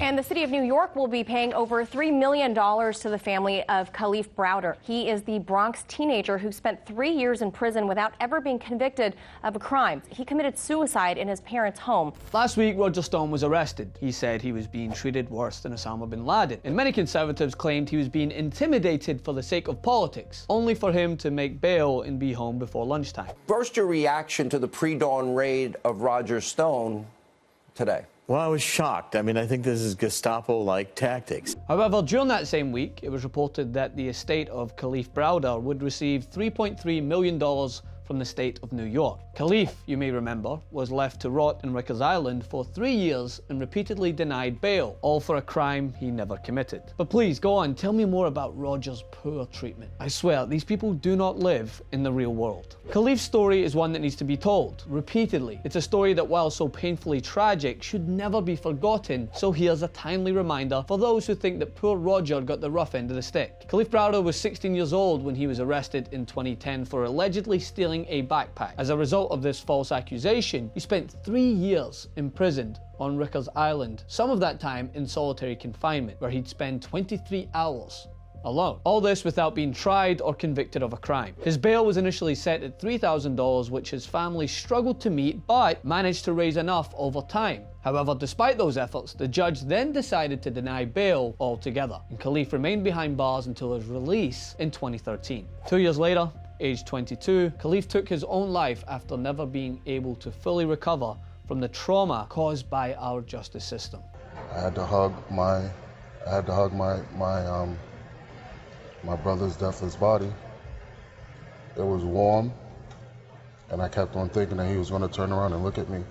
And the city of New York will be paying over $3 million to the family of Kalief Browder. He is the Bronx teenager who spent 3 years in prison without ever being convicted of a crime. He committed suicide in his parents' home. Last week, Roger Stone was arrested. He said he was being treated worse than Osama bin Laden. And many conservatives claimed he was being intimidated for the sake of politics, only for him to make bail and be home before lunchtime. First, your reaction to the pre-dawn raid of Roger Stone today? Well, I was shocked. I mean, I think this is Gestapo-like tactics. However, during that same week, it was reported that the estate of Kalief Browder would receive $3.3 million from the state of New York. Kalief, you may remember, was left to rot in Rikers Island for 3 years and repeatedly denied bail, all for a crime he never committed. But please, go on, tell me more about Roger's poor treatment. I swear, these people do not live in the real world. Kalief's story is one that needs to be told, repeatedly. It's a story that, while so painfully tragic, should never be forgotten, so here's a timely reminder for those who think that poor Roger got the rough end of the stick. Kalief Browder was 16 years old when he was arrested in 2010 for allegedly stealing a backpack. As a result of this false accusation, he spent 3 years imprisoned on Rikers Island, some of that time in solitary confinement, where he'd spend 23 hours alone. All this without being tried or convicted of a crime. His bail was initially set at $3,000, which his family struggled to meet, but managed to raise enough over time. However, despite those efforts, the judge then decided to deny bail altogether, and Kalief remained behind bars until his release in 2013. 2 years later, aged 22, Kalief took his own life after never being able to fully recover from the trauma caused by our justice system. I had to hug my brother's deathless body. It was warm, and I kept on thinking that he was going to turn around and look at me.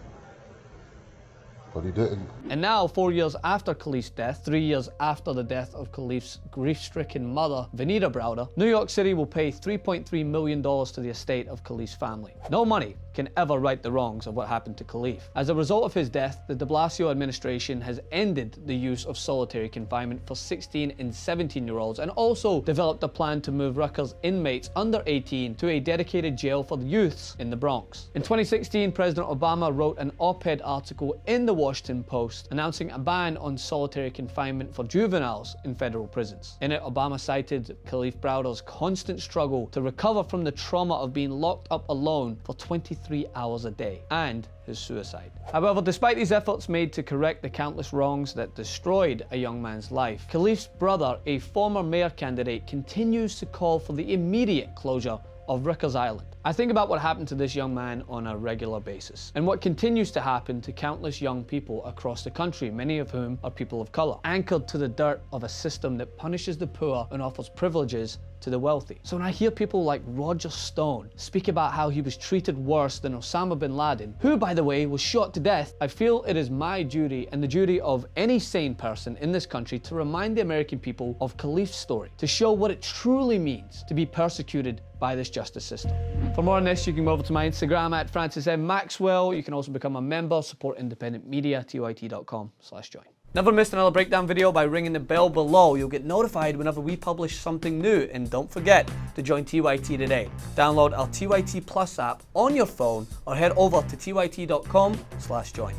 But he didn't. And now, 4 years after Kalief's death, 3 years after the death of Kalief's grief-stricken mother, Vanita Browder, New York City will pay $3.3 million to the estate of Kalief's family. No money can ever right the wrongs of what happened to Kalief. As a result of his death, the de Blasio administration has ended the use of solitary confinement for 16 and 17-year-olds and also developed a plan to move Rikers inmates under 18 to a dedicated jail for the youths in the Bronx. In 2016, President Obama wrote an op-ed article in the Washington Post announcing a ban on solitary confinement for juveniles in federal prisons. In it, Obama cited Kalief Browder's constant struggle to recover from the trauma of being locked up alone for 23 hours a day and his suicide. However, despite these efforts made to correct the countless wrongs that destroyed a young man's life, Kalief's brother, a former mayor candidate, continues to call for the immediate closure of Rikers Island. I think about what happened to this young man on a regular basis, and what continues to happen to countless young people across the country, many of whom are people of color, anchored to the dirt of a system that punishes the poor and offers privileges to the wealthy. So when I hear people like Roger Stone speak about how he was treated worse than Osama bin Laden, who, by the way, was shot to death, I feel it is my duty and the duty of any sane person in this country to remind the American people of Kalief's story, to show what it truly means to be persecuted by this justice system. For more on this, you can go over to my Instagram at Francis M. Maxwell. You can also become a member, support independent media, tyt.com/join. Never missed another breakdown video by ringing the bell below. You'll get notified whenever we publish something new. And don't forget to join TYT today. Download our TYT Plus app on your phone or head over to tyt.com/join.